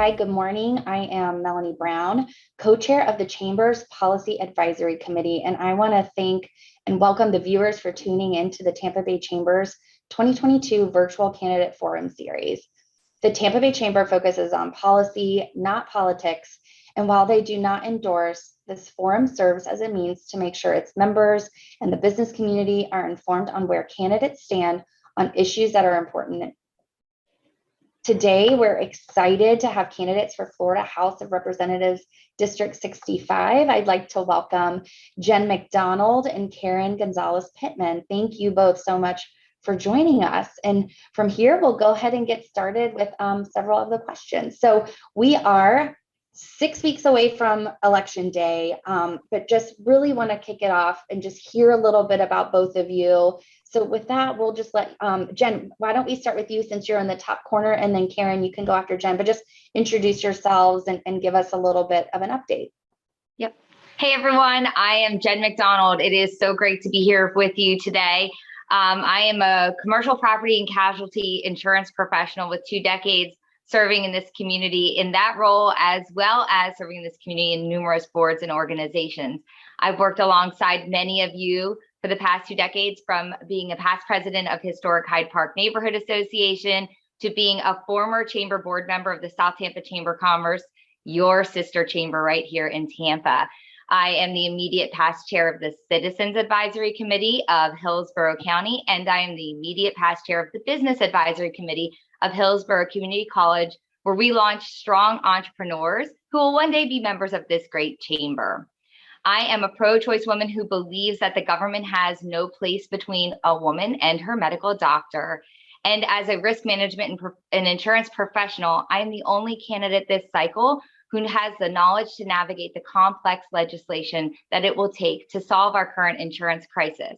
Hi, good morning. I am Melanie Brown, co-chair of the Chamber's Policy Advisory Committee, and I want to thank and welcome the viewers for tuning in to the Tampa Bay Chamber's 2022 Virtual Candidate Forum Series. The Tampa Bay Chamber focuses on policy, not politics, and while they do not endorse, this forum serves as a means to make sure its members and the business community are informed on where candidates stand on issues that are important. Today, we're excited to have candidates for Florida House of Representatives District 65. I'd like to welcome Jen McDonald and Karen Gonzalez Pittman. Thank you both so much for joining us. And from here, we'll go ahead and get started with several of the questions. So we are 6 weeks away from Election Day, but just really want to kick it off and just hear a little bit about both of you. So with that, we'll just let Jen, why don't we start with you since you're in the top corner, and then Karen, you can go after Jen, but just introduce yourselves and give us a little bit of an update. Yep. Hey, everyone. I am Jen McDonald. It is so great to be here with you today. I am a commercial property and casualty insurance professional with 2 decades serving in this community in that role, as well as serving in this community in numerous boards and organizations. I've worked alongside many of you for the past 2 decades, from being a past president of Historic Hyde Park Neighborhood Association to being a former chamber board member of the South Tampa Chamber of Commerce, your sister chamber right here in Tampa. I am the immediate past chair of the Citizens Advisory Committee of Hillsborough County, and I am the immediate past chair of the Business Advisory Committee of Hillsborough Community College, where we launch strong entrepreneurs who will one day be members of this great chamber. I am a pro-choice woman who believes that the government has no place between a woman and her medical doctor. And as a risk management and insurance professional, I am the only candidate this cycle who has the knowledge to navigate the complex legislation that it will take to solve our current insurance crisis.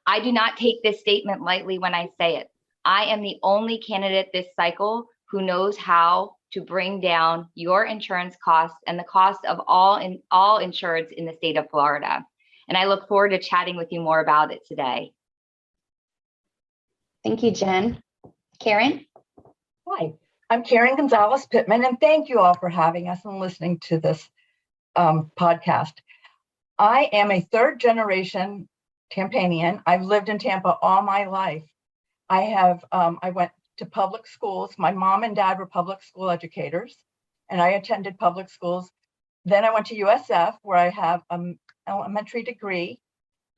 I do not take this statement lightly when I say it. I am the only candidate this cycle who knows how to bring down your insurance costs and the cost of all insureds in the state of Florida. And I look forward to chatting with you more about it today. Thank you, Jen. Karen? Hi, I'm Karen Gonzalez Pittman, and thank you all for having us and listening to this podcast. I am a 3rd-generation Tampanian. I've lived in Tampa all my life. I went to public schools. My mom and dad were public school educators, and I attended public schools. Then I went to USF, where I have an elementary degree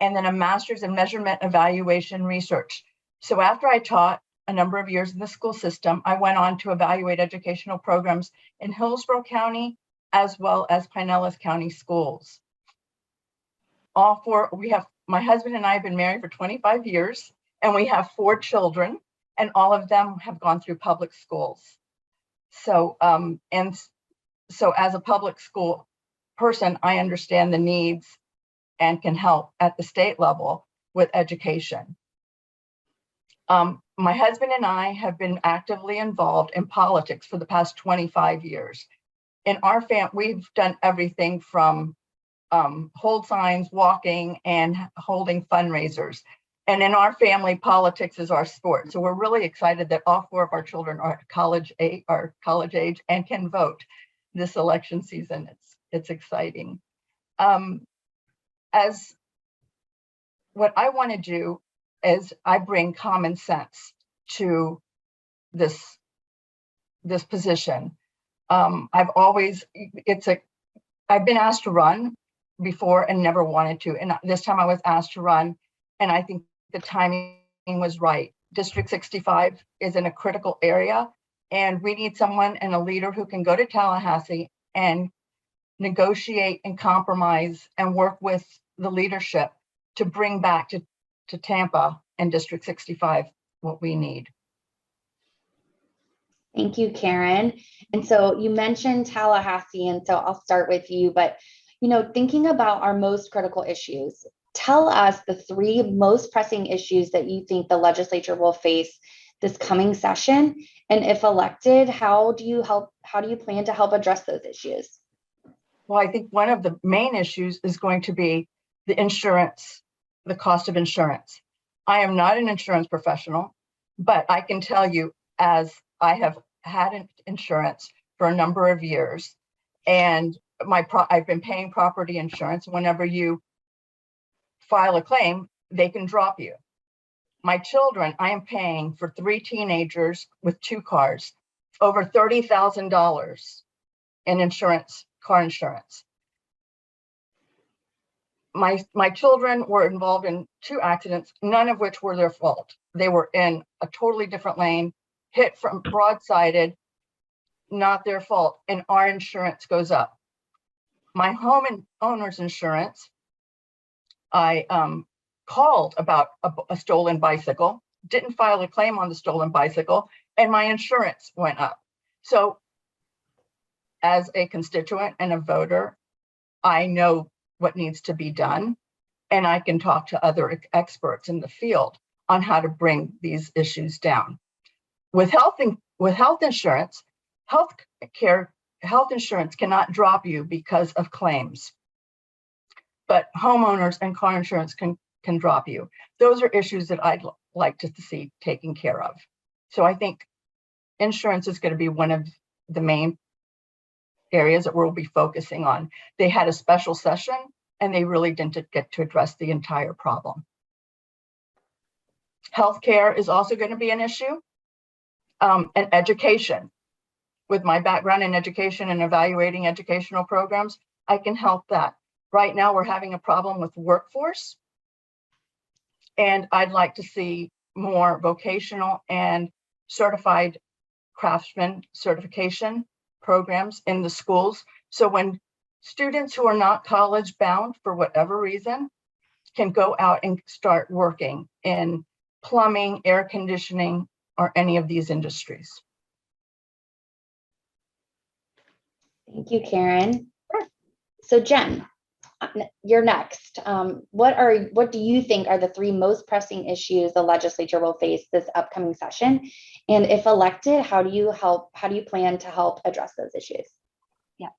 and then a master's in measurement, evaluation, research. So after I taught a number of years in the school system, I went on to evaluate educational programs in Hillsborough County, as well as Pinellas County schools. My husband and I have been married for 25 years, and we have 4 children, and all of them have gone through public schools. So as a public school person, I understand the needs and can help at the state level with education. My husband and I have been actively involved in politics for the past 25 years. In our family, we've done everything from hold signs, walking, and holding fundraisers. And in our family, politics is our sport. So we're really excited that all 4 of our children are college age and can vote this election season. It's exciting. As what I want to do is I bring common sense to this position. I've been asked to run before and never wanted to. And this time I was asked to run, and I think the timing was right. District 65 is in a critical area, and we need someone and a leader who can go to Tallahassee and negotiate and compromise and work with the leadership to bring back to Tampa and District 65 what we need. Thank you, Karen. And so you mentioned Tallahassee, and so I'll start with you, but thinking about our most critical issues, tell us the 3 most pressing issues that you think the legislature will face this coming session. And if elected, how do you plan to help address those issues? Well, I think one of the main issues is going to be the insurance, the cost of insurance. I am not an insurance professional, but I can tell you, as I have had insurance for a number of years. And I've been paying property insurance. Whenever you file a claim, they can drop you. My children, I am paying for 3 teenagers with 2 cars, over $30,000 in insurance, car insurance. My children were involved in 2 accidents, none of which were their fault. They were in a totally different lane, hit from broadsided, not their fault, and our insurance goes up. My home and owner's insurance, I called about a stolen bicycle, didn't file a claim on the stolen bicycle, and my insurance went up. So as a constituent and a voter, I know what needs to be done, and I can talk to other experts in the field on how to bring these issues down. With health insurance, health insurance cannot drop you because of claims, but homeowners and car insurance can drop you. Those are issues that I'd like to see taken care of. So I think insurance is going to be one of the main areas that we'll be focusing on. They had a special session and they really didn't get to address the entire problem. Healthcare is also going to be an issue, and education. With my background in education and evaluating educational programs, I can help that. Right now, we're having a problem with workforce, and I'd like to see more vocational and certified craftsman certification programs in the schools. So when students who are not college bound for whatever reason can go out and start working in plumbing, air conditioning, or any of these industries. Thank you, Karen. So Jen, you're next. What do you think are the 3 most pressing issues the legislature will face this upcoming session? And if elected, how do you plan to help address those issues? Yeah.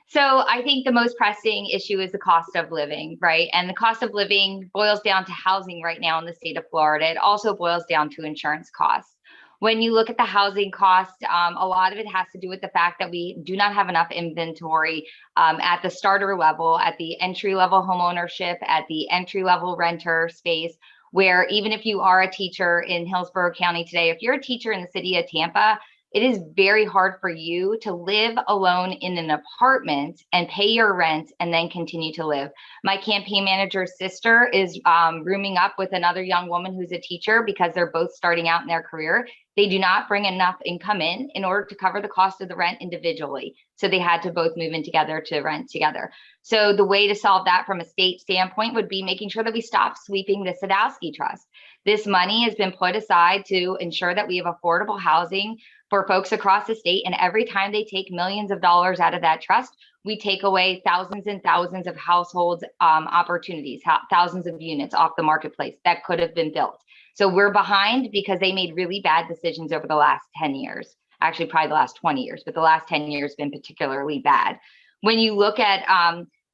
So I think the most pressing issue is the cost of living, right? And the cost of living boils down to housing right now in the state of Florida. It also boils down to insurance costs. When you look at the housing cost, a lot of it has to do with the fact that we do not have enough inventory at the starter level, at the entry level home ownership, at the entry level renter space, where even if you are a teacher in Hillsborough County today, if you're a teacher in the city of Tampa, it is very hard for you to live alone in an apartment and pay your rent and then continue to live. My campaign manager's sister is rooming up with another young woman who's a teacher because they're both starting out in their career. They do not bring enough income in order to cover the cost of the rent individually. So they had to both move in together to rent together. So the way to solve that from a state standpoint would be making sure that we stop sweeping the Sadowski Trust. This money has been put aside to ensure that we have affordable housing for folks across the state. And every time they take millions of dollars out of that trust, we take away thousands and thousands of households opportunities, thousands of units off the marketplace that could have been built. So we're behind because they made really bad decisions over the last 10 years, actually probably the last 20 years, but the last 10 years have been particularly bad. When you look at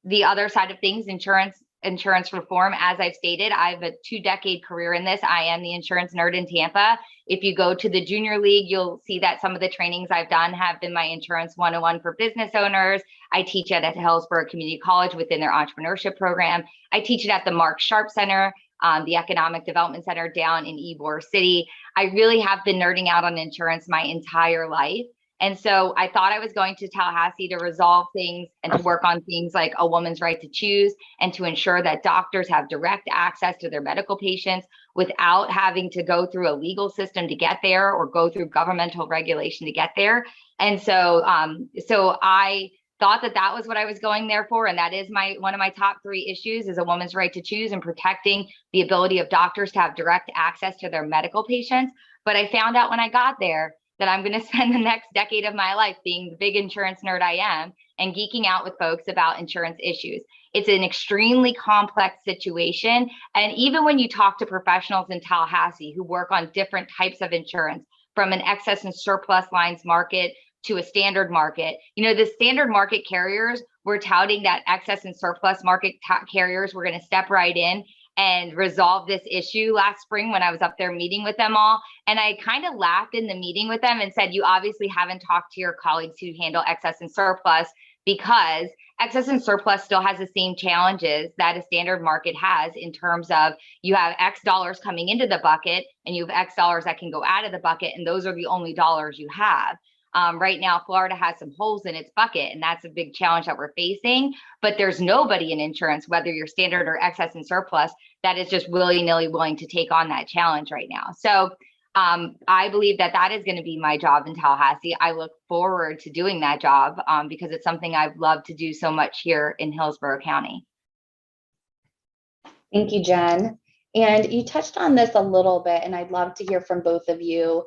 the other side of things, insurance reform, as I've stated, I have a 2-decade career in this. I am the insurance nerd in Tampa. If you go to the junior league, you'll see that some of the trainings I've done have been my Insurance 101 for business owners. I teach it at Hillsborough Community College within their entrepreneurship program. I teach it at the Mark Sharp Center, the Economic Development Center down in Ybor City. I really have been nerding out on insurance my entire life. And so I thought I was going to Tallahassee to resolve things and to work on things like a woman's right to choose and to ensure that doctors have direct access to their medical patients without having to go through a legal system to get there or go through governmental regulation to get there. And so, I thought that was what I was going there for. And that is one of my top 3 issues is a woman's right to choose and protecting the ability of doctors to have direct access to their medical patients. But I found out when I got there that I'm going to spend the next decade of my life being the big insurance nerd I am and geeking out with folks about insurance issues. It's an extremely complex situation. And even when you talk to professionals in Tallahassee who work on different types of insurance, from an excess and surplus lines market to a standard market, the standard market carriers were touting that excess and surplus market carriers were going to step right in and resolve this issue last spring when I was up there meeting with them all. And I kind of laughed in the meeting with them and said, you obviously haven't talked to your colleagues who handle excess and surplus, because excess and surplus still has the same challenges that a standard market has, in terms of you have X dollars coming into the bucket and you have X dollars that can go out of the bucket, and those are the only dollars you have. Right now, Florida has some holes in its bucket, and that's a big challenge that we're facing. But there's nobody in insurance, whether you're standard or excess and surplus, that is just willy-nilly willing to take on that challenge right now. So I believe that that is going to be my job in Tallahassee. I look forward to doing that job because it's something I've loved to do so much here in Hillsborough County. Thank you, Jen. And you touched on this a little bit, and I'd love to hear from both of you.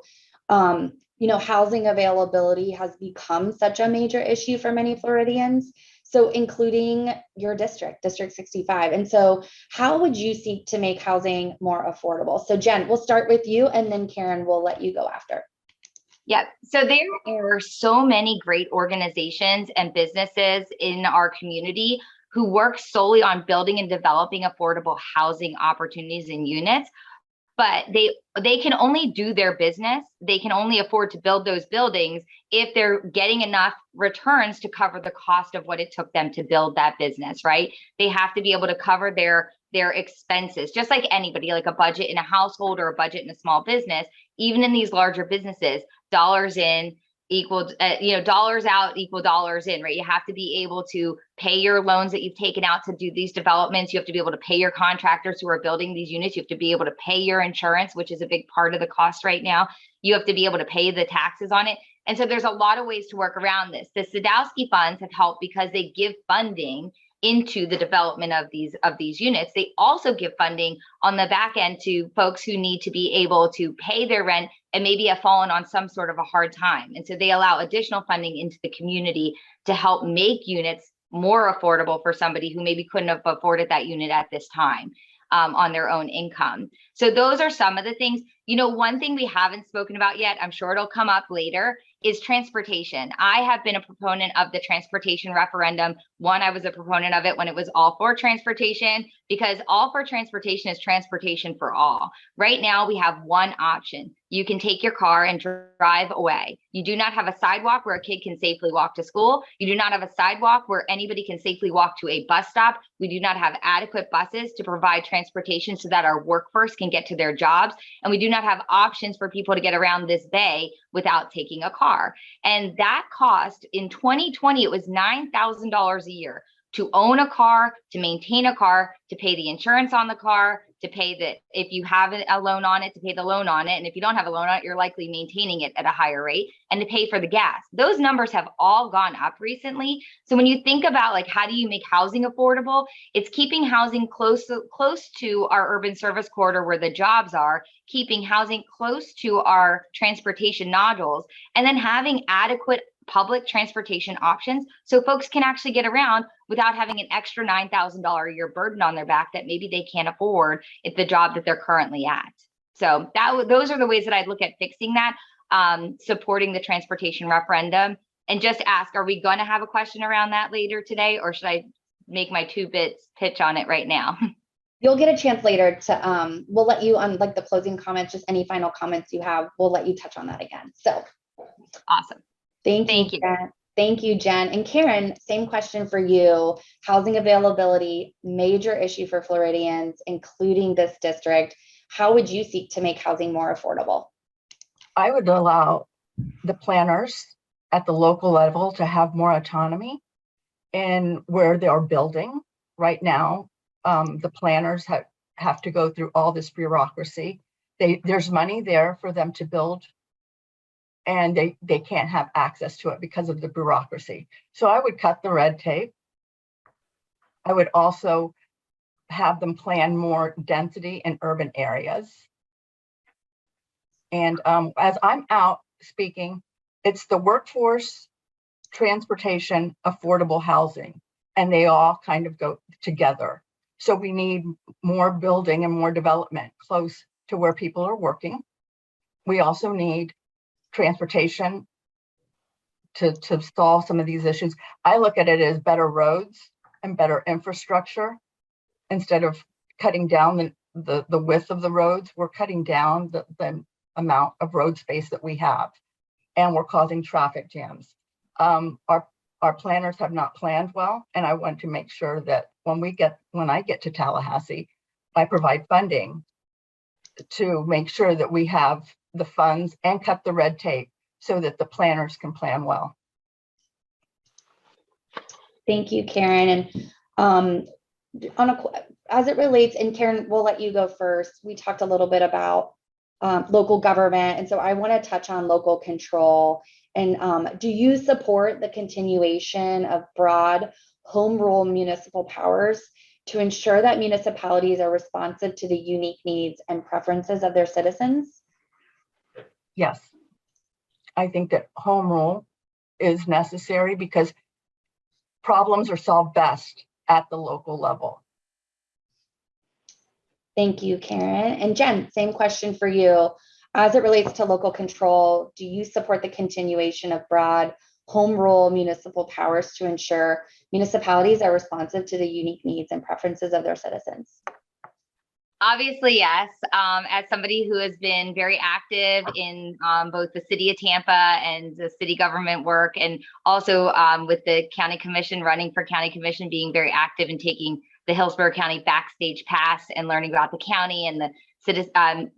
Housing availability has become such a major issue for many Floridians, so including your district, District 65. And so how would you seek to make housing more affordable? So Jen, we'll start with you, and then Karen, will let you go after. Yeah, so there are so many great organizations and businesses in our community who work solely on building and developing affordable housing opportunities and units. But they can only do their business, they can only afford to build those buildings if they're getting enough returns to cover the cost of what it took them to build that business, right? They have to be able to cover their expenses, just like anybody, like a budget in a household or a budget in a small business. Even in these larger businesses, dollars in equal, dollars out equal dollars in, right? You have to be able to pay your loans that you've taken out to do these developments. You have to be able to pay your contractors who are building these units. You have to be able to pay your insurance, which is a big part of the cost right now. You have to be able to pay the taxes on it. And so there's a lot of ways to work around this. The Sadowski funds have helped because they give funding into the development of these units. They also give funding on the back end to folks who need to be able to pay their rent and maybe have fallen on some sort of a hard time. And so they allow additional funding into the community to help make units more affordable for somebody who maybe couldn't have afforded that unit at this time on their own income. So those are some of the things. One thing we haven't spoken about yet, I'm sure it'll come up later, is transportation. I have been a proponent of the transportation referendum. One, I was a proponent of it when it was all for transportation, because all for transportation is transportation for all. Right now, we have one option. You can take your car and drive away. You do not have a sidewalk where a kid can safely walk to school. You do not have a sidewalk where anybody can safely walk to a bus stop. We do not have adequate buses to provide transportation so that our workforce can get to their jobs. And we do not have options for people to get around this bay without taking a car. And that cost in 2020, it was $9,000 a year to own a car, to maintain a car, to pay the insurance on the car, to pay if you have a loan on it, to pay the loan on it. And if you don't have a loan on it, you're likely maintaining it at a higher rate, and to pay for the gas. Those numbers have all gone up recently. So when you think about how do you make housing affordable, it's keeping housing close to our urban service corridor where the jobs are, keeping housing close to our transportation nodules, and then having adequate public transportation options so folks can actually get around without having an extra $9,000 a year burden on their back that maybe they can't afford at the job that they're currently at. So those are the ways that I'd look at fixing that, supporting the transportation referendum. And just ask, are we going to have a question around that later today, or should I make my 2 bits pitch on it right now? You'll get a chance later to, we'll let you on the closing comments, just any final comments you have, we'll let you touch on that again. So awesome. Thank you. Jen. Thank you, Jen. And Karen, same question for you. Housing availability, major issue for Floridians, including this district. How would you seek to make housing more affordable? I would allow the planners at the local level to have more autonomy in where they are building. Right now, the planners have to go through all this bureaucracy. There's money there for them to build, and they can't have access to it because of the bureaucracy. So I would cut the red tape. I would also have them plan more density in urban areas. And as I'm out speaking, it's the workforce, transportation, affordable housing, and they all kind of go together. So we need more building and more development close to where people are working. We also need transportation to solve some of these issues. I look at it as better roads and better infrastructure instead of cutting down the width of the roads. We're cutting down the amount of road space that we have, and we're causing traffic jams. Our planners have not planned well, and I want to make sure that when I get to Tallahassee, I provide funding to make sure that we have the funds and cut the red tape so that the planners can plan well. Thank you, Karen. And as it relates, and Karen, we'll let you go first. We talked a little bit about local government, and so I want to touch on local control. And do you support the continuation of broad home rule municipal powers to ensure that municipalities are responsive to the unique needs and preferences of their citizens? Yes, I think that home rule is necessary because problems are solved best at the local level. Thank you, Karen. And Jen, same question for you. As it relates to local control, do you support the continuation of broad home rule municipal powers to ensure municipalities are responsive to the unique needs and preferences of their citizens? Obviously, yes. As somebody who has been very active in both the city of Tampa and the city government work, and also with the county commission, running for county commission, being very active in taking the Hillsborough County backstage pass and learning about the county and the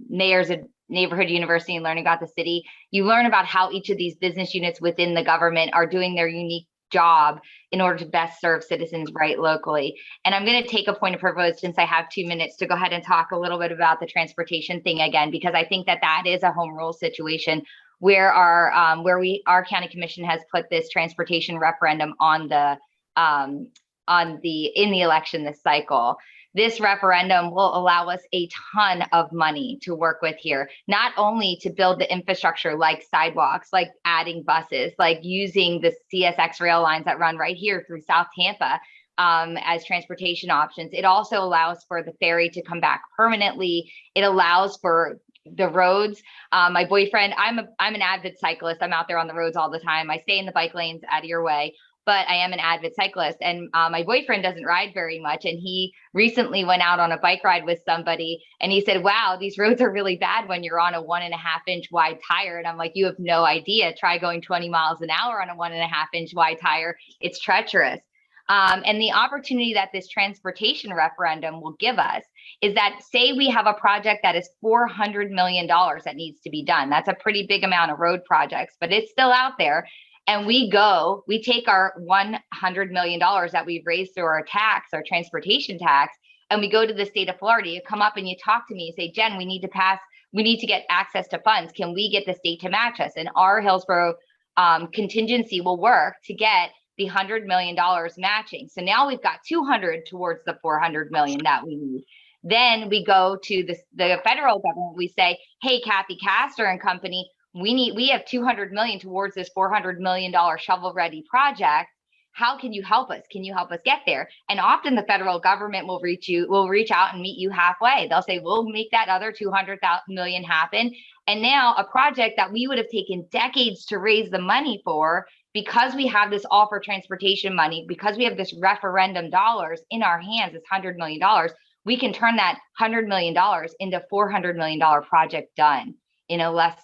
mayors of neighborhood university and learning about the city, you learn about how each of these business units within the government are doing their unique job in order to best serve citizens right locally. And I'm going to take a point of privilege, since I have 2 minutes, to go ahead and talk a little bit about the transportation thing again, because I think that is a home rule situation where our county commission has put this transportation referendum on in the election this cycle. This referendum will allow us a ton of money to work with here, not only to build the infrastructure like sidewalks, like adding buses, like using the CSX rail lines that run right here through South Tampa as transportation options. It also allows for the ferry to come back permanently. It allows for the roads. My boyfriend, I'm an avid cyclist. I'm out there on the roads all the time. I stay in the bike lanes out of your way, but I am an avid cyclist, and my boyfriend doesn't ride very much. And he recently went out on a bike ride with somebody, and he said, wow, these roads are really bad when you're on a 1.5-inch wide tire. And I'm like, you have no idea. Try going 20 miles an hour on a 1.5-inch wide tire. It's treacherous. And the opportunity that this transportation referendum will give us is that, say we have a project that is $400 million that needs to be done. That's a pretty big amount of road projects, but it's still out there. And we take our $100 million that we've raised through our transportation tax, and we go to the state of Florida. You come up and you talk to me and say, Jen, we need to get access to funds. Can we get the state to match us? And our Hillsborough contingency will work to get the $100 million matching. So now we've got 200 towards the 400 million that we need. Then we go to the federal government. We say, hey, Kathy Castor and company, we have 200 million towards this $400 million shovel ready project. How can you help us? Can you help us get there? And often the federal government will reach out and meet you halfway. They'll say, we'll make that other 200 million happen. And now a project that we would have taken decades to raise the money for, because we have this all for transportation money, because we have this referendum dollars in our hands, this $100 million, we can turn that $100 million into $400 million project done in a less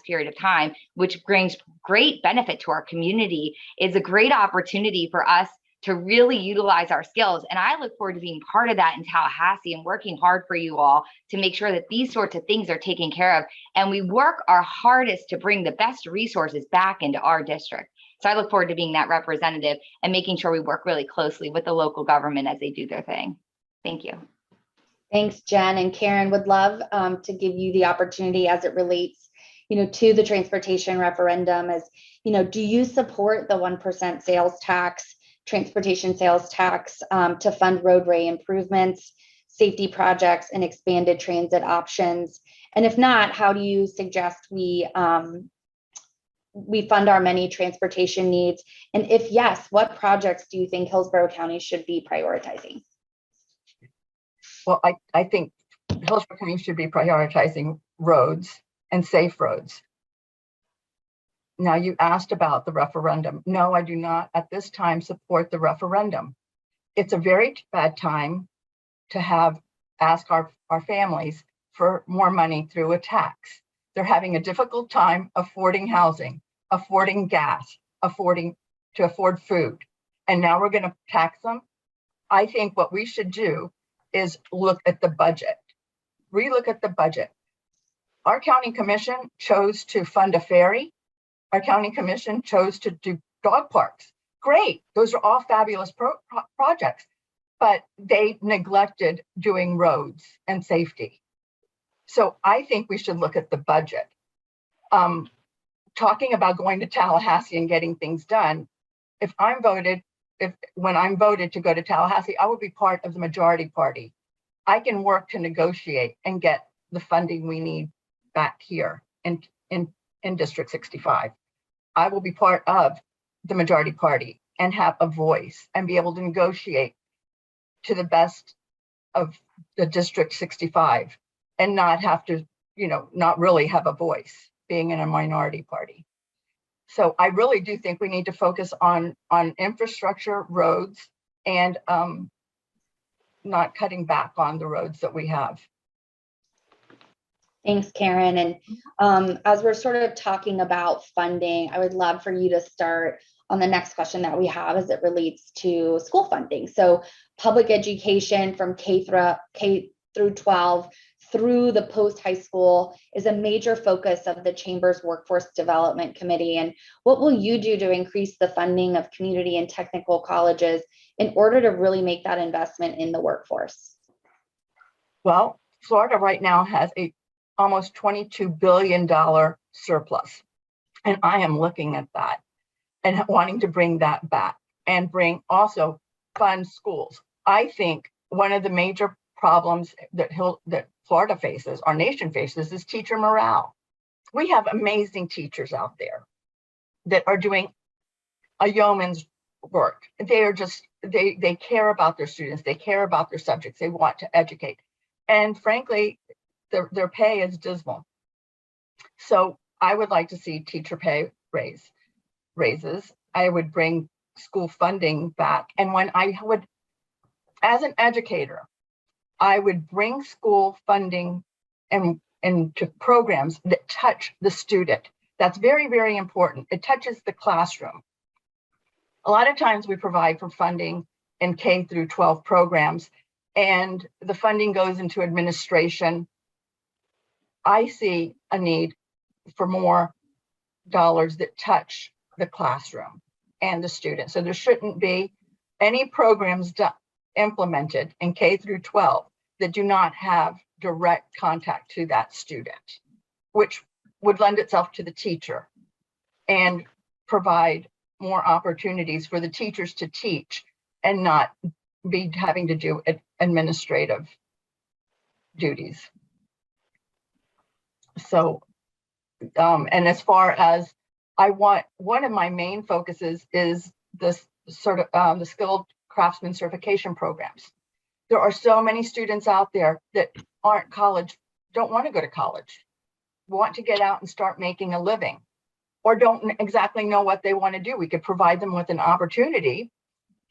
period of time, which brings great benefit to our community. It's a great opportunity for us to really utilize our skills. And I look forward to being part of that in Tallahassee and working hard for you all to make sure that these sorts of things are taken care of. And we work our hardest to bring the best resources back into our district. So I look forward to being that representative and making sure we work really closely with the local government as they do their thing. Thank you. Thanks, Jen. And Karen, would love to give you the opportunity as it relates, to the transportation referendum. As do you support the 1% sales tax, transportation sales tax, to fund roadway improvements, safety projects, and expanded transit options? And if not, how do you suggest we fund our many transportation needs? And if yes, what projects do you think Hillsborough County should be prioritizing? Well, I think Hillsborough County should be prioritizing roads and safe roads. Now, you asked about the referendum. No, I do not at this time support the referendum. It's a very bad time to have ask our families for more money through a tax. They're having a difficult time affording housing, affording gas, afford food. And now we're going to tax them. I think what we should do is look at the budget, relook at the budget. Our county commission chose to fund a ferry. Our county commission chose to do dog parks. Great. Those are all fabulous projects, but they neglected doing roads and safety. So I think we should look at the budget. Talking about going to Tallahassee and getting things done, when I'm voted to go to Tallahassee, I will be part of the majority party. I can work to negotiate and get the funding we need back here in District 65. I will be part of the majority party and have a voice and be able to negotiate to the best of the District 65 and not have to, not really have a voice being in a minority party. So I really do think we need to focus on infrastructure, roads, and not cutting back on the roads that we have. Thanks, Karen. And as we're sort of talking about funding, I would love for you to start on the next question that we have as it relates to school funding. So public education from K through 12 through the post-high school is a major focus of the Chamber's Workforce Development Committee. And what will you do to increase the funding of community and technical colleges in order to really make that investment in the workforce? Well, Florida right now has a almost $22 billion surplus. And I am looking at that and wanting to bring that back and also fund schools. I think one of the major problems that Florida faces, our nation faces, is teacher morale. We have amazing teachers out there that are doing a yeoman's work. They are they care about their students. They care about their subjects. They want to educate. And frankly, their pay is dismal. So I would like to see teacher pay raises. I would bring school funding back. And as an educator, I would bring school funding into programs that touch the student. That's very, very important. It touches the classroom. A lot of times we provide for funding in K through 12 programs, and the funding goes into administration. I see a need for more dollars that touch the classroom and the student. So there shouldn't be any programs implemented in K through 12 that do not have direct contact to that student, which would lend itself to the teacher and provide more opportunities for the teachers to teach and not be having to do administrative duties. So, and as far as one of my main focuses is this sort of the skilled craftsman certification programs. There are so many students out there that don't want to go to college, want to get out and start making a living, or don't exactly know what they want to do. We could provide them with an opportunity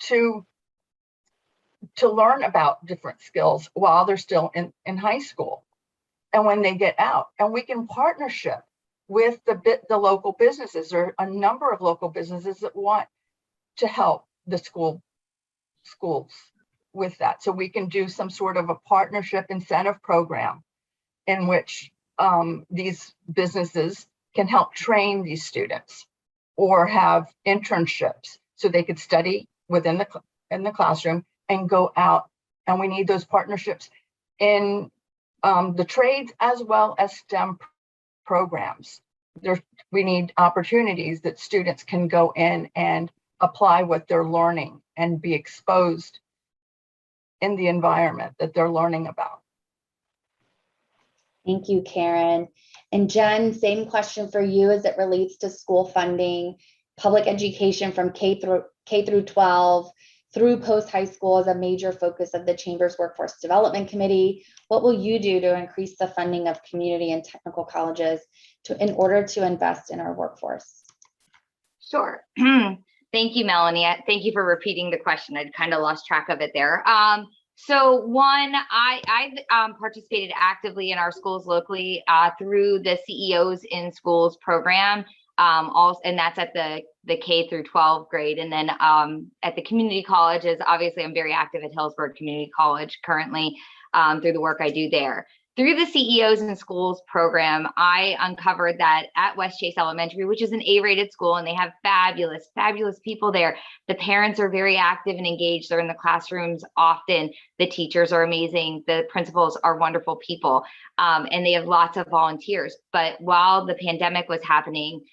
to learn about different skills while they're still in high school and when they get out. And we can partnership with the local businesses. There are a number of local businesses that want to help the schools with that. So we can do some sort of a partnership incentive program in which these businesses can help train these students or have internships so they could study in the classroom and go out. And we need those partnerships in the trades as well as STEM programs. We need opportunities that students can go in and apply what they're learning and be exposed in the environment that they're learning about. Thank you, Karen. And Jen, same question for you as it relates to school funding. Public education from K through 12 through post-high school is a major focus of the Chamber's Workforce Development Committee. What will you do to increase the funding of community and technical colleges in order to invest in our workforce? Sure. Thank you, Melanie. Thank you for repeating the question. I'd kind of lost track of it there. So one, I've participated actively in our schools locally through the CEOs in Schools program, also, and that's at the K through 12 grade. And then at the community colleges, obviously I'm very active at Hillsborough Community College currently through the work I do there. Through the CEOs in Schools program, I uncovered that at West Chase Elementary, which is an A-rated school, and they have fabulous, fabulous people there. The parents are very active and engaged. They're in the classrooms often. The teachers are amazing. The principals are wonderful people, and they have lots of volunteers. But while the pandemic was happening,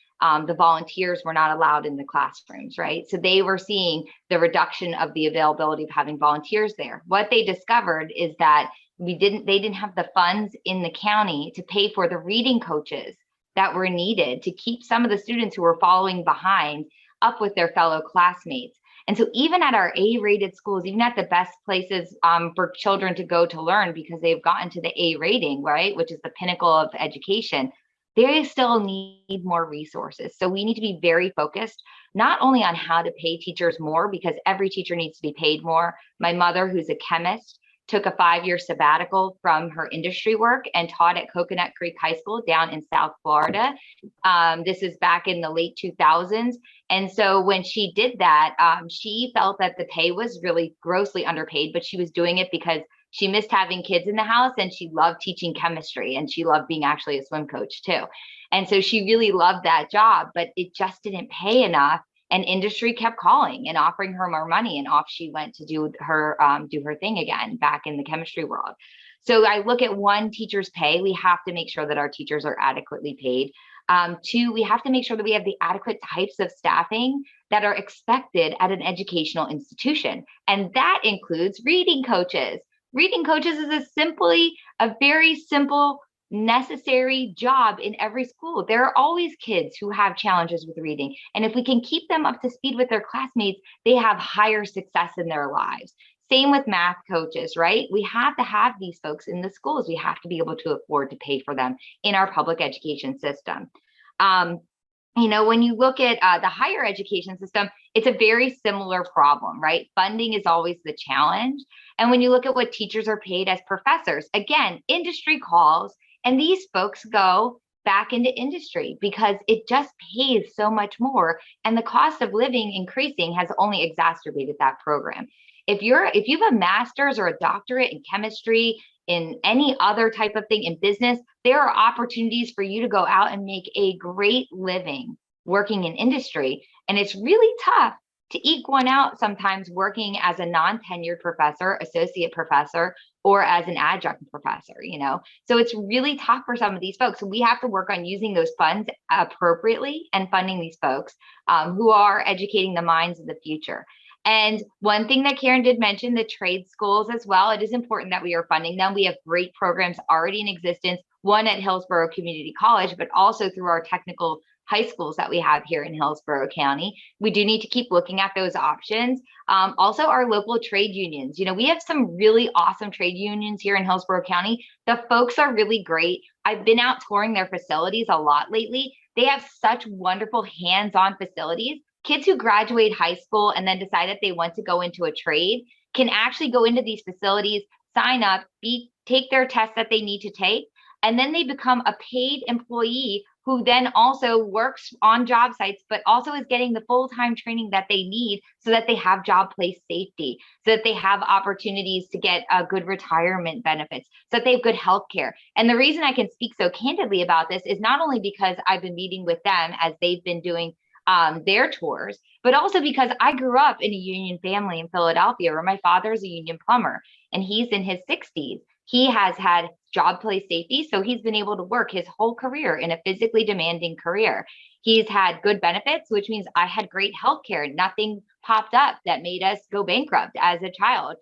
the volunteers were not allowed in the classrooms, right? So they were seeing the reduction of the availability of having volunteers there. What they discovered is that they didn't have the funds in the county to pay for the reading coaches that were needed to keep some of the students who were following behind up with their fellow classmates. And so even at our A-rated schools, even at the best places for children to go to learn because they've gotten to the A rating, right, which is the pinnacle of education, they still need more resources. So we need to be very focused, not only on how to pay teachers more, because every teacher needs to be paid more. My mother, who's a chemist, took a 5-year sabbatical from her industry work and taught at Coconut Creek High School down in South Florida. This is back in the late 2000s. And so when she did that, she felt that the pay was really grossly underpaid, but she was doing it because she missed having kids in the house and she loved teaching chemistry and she loved being actually a swim coach too. And so she really loved that job, but it just didn't pay enough. And industry kept calling and offering her more money, and off she went to do her thing again back in the chemistry world. So I look at one, teachers' pay. We have to make sure that our teachers are adequately paid. Two, we have to make sure that we have the adequate types of staffing that are expected at an educational institution, and that includes reading coaches. Reading coaches is a very simple, necessary job in every school. There are always kids who have challenges with reading. And if we can keep them up to speed with their classmates, they have higher success in their lives. Same with math coaches, right? We have to have these folks in the schools. We have to be able to afford to pay for them in our public education system. When you look at the higher education system, it's a very similar problem, right? Funding is always the challenge. And when you look at what teachers are paid as professors, again, industry calls, and these folks go back into industry because it just pays so much more. And the cost of living increasing has only exacerbated that program. If you have a master's or a doctorate in chemistry, in any other type of thing in business, there are opportunities for you to go out and make a great living working in industry. And it's really tough to eke one out sometimes working as a non-tenured professor, associate professor, or as an adjunct professor, So it's really tough for some of these folks. So we have to work on using those funds appropriately and funding these folks who are educating the minds of the future. And one thing that Karen did mention, the trade schools as well, it is important that we are funding them. We have great programs already in existence, one at Hillsborough Community College, but also through our technical high schools that we have here in Hillsborough County. We do need to keep looking at those options. Also, our local trade unions. We have some really awesome trade unions here in Hillsborough County. The folks are really great. I've been out touring their facilities a lot lately. They have such wonderful hands-on facilities. Kids who graduate high school and then decide that they want to go into a trade can actually go into these facilities, sign up, take their tests that they need to take, and then they become a paid employee who then also works on job sites, but also is getting the full-time training that they need so that they have job place safety, so that they have opportunities to get good retirement benefits, so that they have good health care. And the reason I can speak so candidly about this is not only because I've been meeting with them as they've been doing their tours, but also because I grew up in a union family in Philadelphia where my father's a union plumber and he's in his 60s. He has had job place safety, so he's been able to work his whole career in a physically demanding career. He's had good benefits, which means I had great health care. Nothing popped up that made us go bankrupt as a child.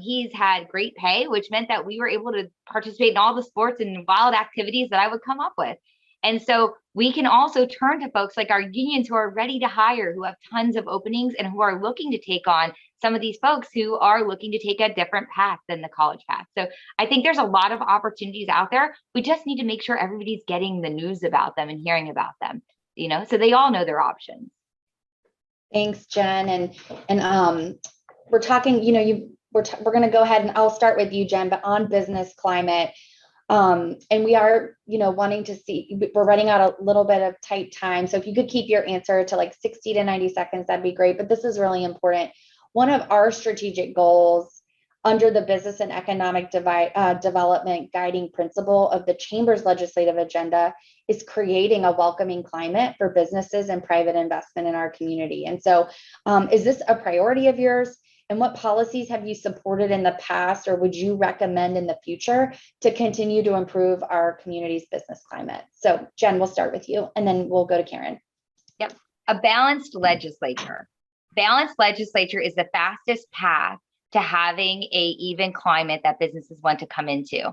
He's had great pay, which meant that we were able to participate in all the sports and wild activities that I would come up with. And so we can also turn to folks like our unions who are ready to hire, who have tons of openings and who are looking to take on some of these folks who are looking to take a different path than the college path. So I think there's a lot of opportunities out there. We just need to make sure everybody's getting the news about them and hearing about them, so they all know their options. Thanks, Jen. And we're talking, you we're going to go ahead and I'll start with you, Jen, but on business climate. And we are, wanting to see, we're running out a little bit of tight time. So if you could keep your answer to like 60 to 90 seconds, that'd be great. But this is really important. One of our strategic goals under the business and economic development guiding principle of the Chamber's legislative agenda is creating a welcoming climate for businesses and private investment in our community. And so is this a priority of yours? And what policies have you supported in the past, or would you recommend in the future to continue to improve our community's business climate? So Jen, we'll start with you and then we'll go to Karen. Yep. A balanced legislature. Balanced legislature is the fastest path to having a even climate that businesses want to come into.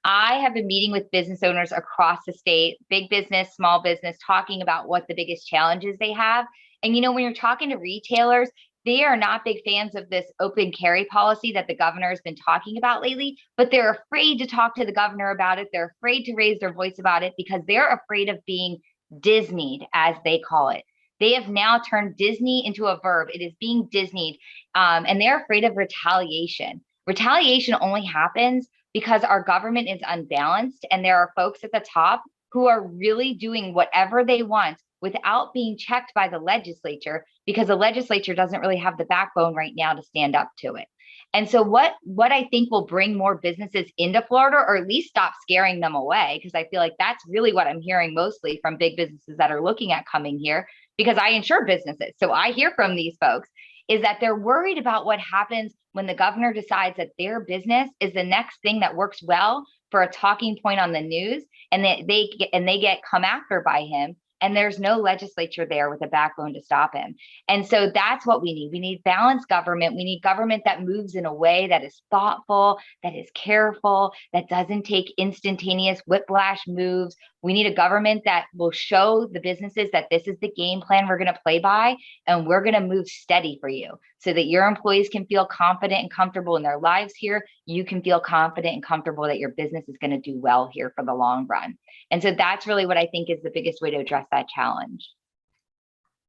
I have been meeting with business owners across the state, big business, small business, talking about what the biggest challenges they have. And when you're talking to retailers, they are not big fans of this open carry policy that the governor has been talking about lately, but they're afraid to talk to the governor about it. They're afraid to raise their voice about it because they're afraid of being Disneyed, as they call it. They have now turned Disney into a verb. It is being Disneyed, and they're afraid of retaliation. Retaliation only happens because our government is unbalanced, and there are folks at the top who are really doing whatever they want without being checked by the legislature, because the legislature doesn't really have the backbone right now to stand up to it. And so what I think will bring more businesses into Florida, or at least stop scaring them away, because I feel like that's really what I'm hearing mostly from big businesses that are looking at coming here, because I insure businesses. So I hear from these folks is that they're worried about what happens when the governor decides that their business is the next thing that works well for a talking point on the news, and that they get come after by him. And there's no legislature there with a backbone to stop him. And so that's what we need. We need balanced government. We need government that moves in a way that is thoughtful, that is careful, that doesn't take instantaneous whiplash moves. We need a government that will show the businesses that this is the game plan we're going to play by, and we're going to move steady for you so that your employees can feel confident and comfortable in their lives here. You can feel confident and comfortable that your business is going to do well here for the long run. And so that's really what I think is the biggest way to address that challenge.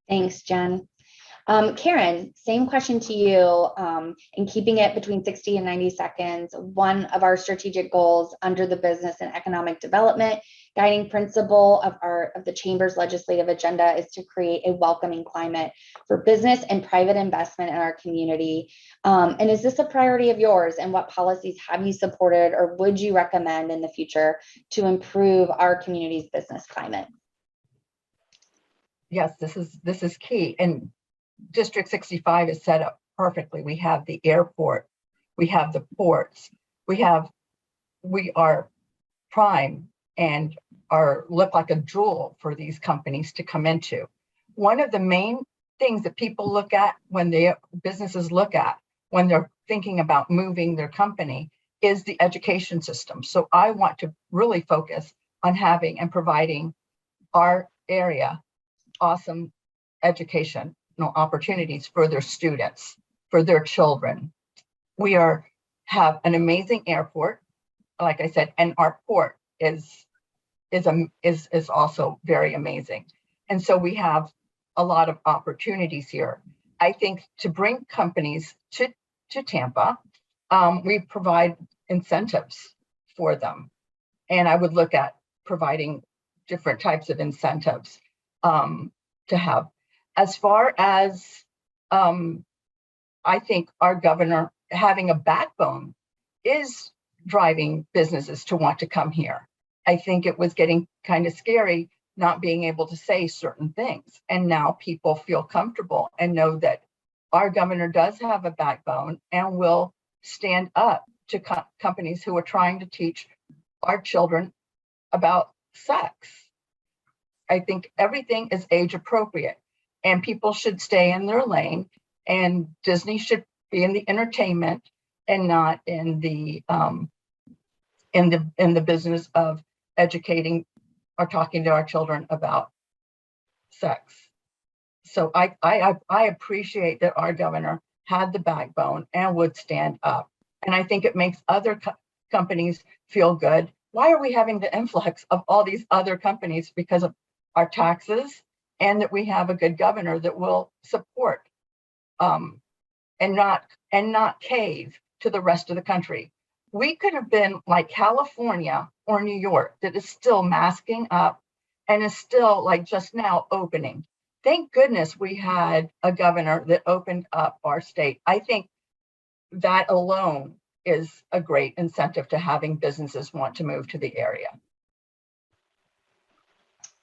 Thanks, Jen. Karen, same question to you. In keeping it between 60 and 90 seconds, one of our strategic goals under the business and economic development guiding principle of the Chamber's legislative agenda is to create a welcoming climate for business and private investment in our community. And is this a priority of yours? And what policies have you supported or would you recommend in the future to improve our community's business climate? Yes, this is key. And District 65 is set up perfectly. We have the airport, we have the ports, we are prime and look like a jewel for these companies to come into. One of the main things that people look at businesses look at when they're thinking about moving their company is the education system. So I want to really focus on having and providing our area awesome educational opportunities for their students, for their children. We have an amazing airport, like I said, and our port is also very amazing. And so we have a lot of opportunities here. I think to bring companies to Tampa, we provide incentives for them. And I would look at providing different types of incentives to have. As far as I think our governor having a backbone is driving businesses to want to come here. I think it was getting kind of scary not being able to say certain things. And now people feel comfortable and know that our governor does have a backbone and will stand up to companies who are trying to teach our children about sex. I think everything is age appropriate and people should stay in their lane, and Disney should be in the entertainment and not in the business of educating or talking to our children about sex. So I appreciate that our governor had the backbone and would stand up. And I think it makes other companies feel good. Why are we having the influx of all these other companies? Because of our taxes, and that we have a good governor that will support and not cave to the rest of the country. We could have been like California or New York that is still masking up and is still like just now opening. Thank goodness we had a governor that opened up our state. I think that alone is a great incentive to having businesses want to move to the area.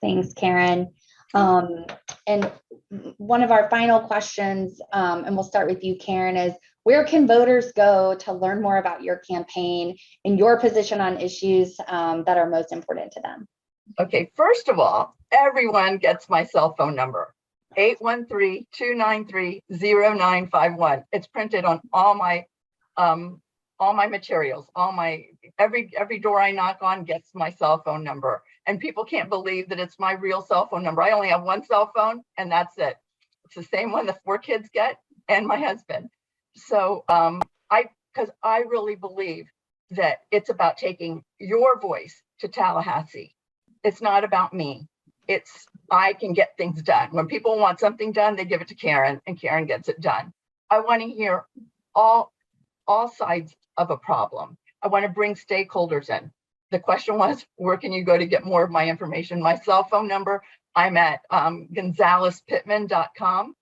Thanks, Karen. And one of our final questions, and we'll start with you, Karen, is where can voters go to learn more about your campaign and your position on issues that are most important to them? Okay, first of all, everyone gets my cell phone number, 813-293-0951. It's printed on all my materials, every door I knock on gets my cell phone number. And people can't believe that it's my real cell phone number. I only have one cell phone and that's it. It's the same one the 4 kids get and my husband. So because I really believe that it's about taking your voice to Tallahassee. It's not about me. I can get things done. When people want something done, they give it to Karen and Karen gets it done. I want to hear all sides of a problem. I want to bring stakeholders in. The question was, where can you go to get more of my information? My cell phone number, I'm at gonzalespittman.com.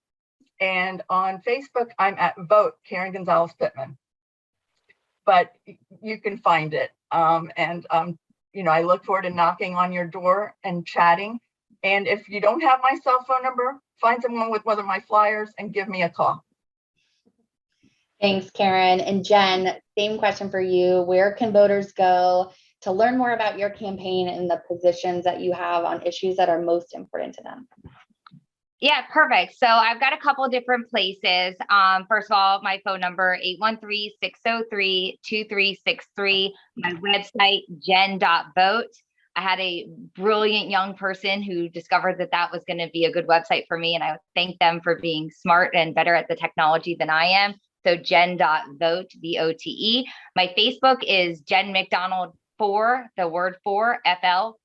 And on Facebook, I'm at Vote Karen Gonzales Pittman. But you can find it. I look forward to knocking on your door and chatting. And if you don't have my cell phone number, find someone with one of my flyers and give me a call. Thanks, Karen. And Jen, same question for you. Where can voters go to learn more about your campaign and the positions that you have on issues that are most important to them? Yeah, perfect. So I've got a couple different places. First of all, my phone number, 813-603-2363. My website, jen.vote. I had a brilliant young person who discovered that was going to be a good website for me. And I thank them for being smart and better at the technology than I am. So jen.vote, VOTE. My Facebook is Jen McDonald 4, the word 4, FL.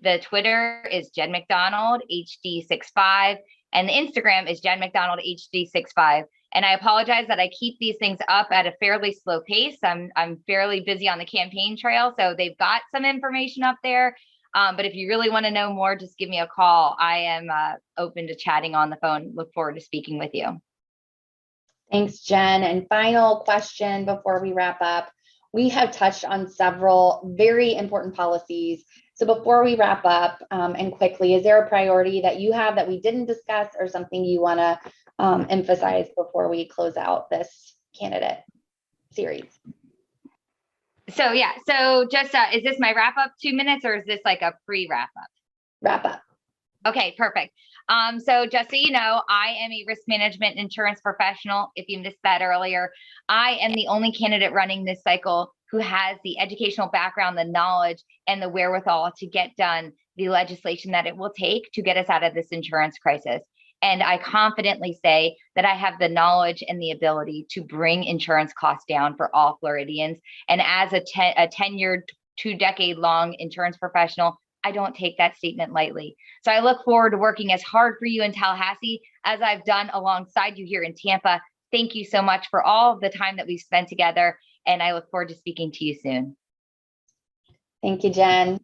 The Twitter is Jen McDonald HD65, and the Instagram is Jen McDonald HD65. And I apologize that I keep these things up at a fairly slow pace. I'm fairly busy on the campaign trail, so they've got some information up there. But if you really want to know more, just give me a call. I am open to chatting on the phone. Look forward to speaking with you. Thanks, Jen. And final question before we wrap up. We have touched on several very important policies. So before we wrap up and quickly, is there a priority that you have that we didn't discuss or something you want to emphasize before we close out this candidate series? So yeah, just is this my wrap up 2 minutes or is this like a pre-wrap up? Wrap up. Okay, perfect. So just so you know, I am a risk management insurance professional. If you missed that earlier, I am the only candidate running this cycle who has the educational background, the knowledge, and the wherewithal to get done the legislation that it will take to get us out of this insurance crisis. And I confidently say that I have the knowledge and the ability to bring insurance costs down for all Floridians. And as a tenured 2-decade-long insurance professional, I don't take that statement lightly. So I look forward to working as hard for you in Tallahassee as I've done alongside you here in Tampa. Thank you so much for all the time that we've spent together, and I look forward to speaking to you soon. Thank you, Jen.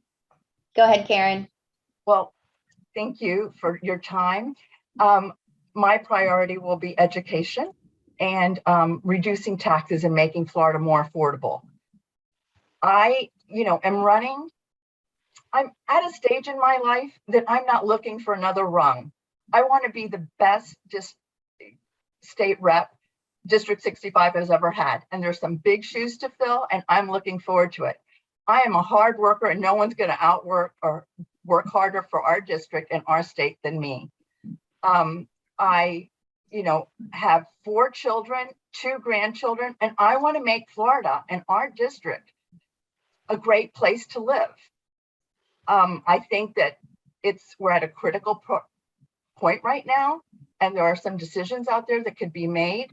Go ahead, Karen. Well, thank you for your time. My priority will be education and reducing taxes and making Florida more affordable. I, am running. I'm at a stage in my life that I'm not looking for another rung. I want to be the best state rep District 65 has ever had. And there's some big shoes to fill, and I'm looking forward to it. I am a hard worker, and no one's going to outwork or work harder for our district and our state than me. I, have 4 children, 2 grandchildren, and I want to make Florida and our district a great place to live. I think that we're at a critical point right now, and there are some decisions out there that could be made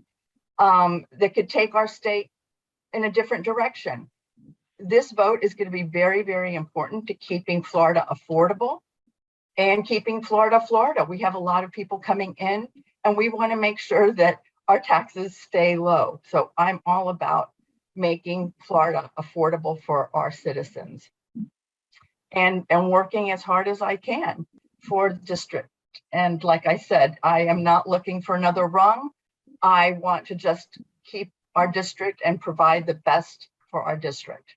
that could take our state in a different direction. This vote is going to be very, very important to keeping Florida affordable and keeping Florida, Florida. We have a lot of people coming in, and we want to make sure that our taxes stay low. So I'm all about making Florida affordable for our citizens, and working as hard as I can for the district. And like I said, I am not looking for another rung. I want to just keep our district and provide the best for our district.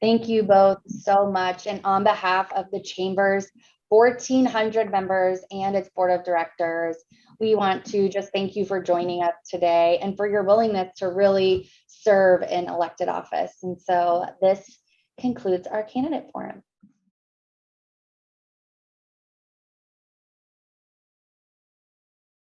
Thank you both so much. And on behalf of the Chamber's 1,400 members and its board of directors, we want to just thank you for joining us today and for your willingness to really serve in elected office. And so this concludes our candidate forum.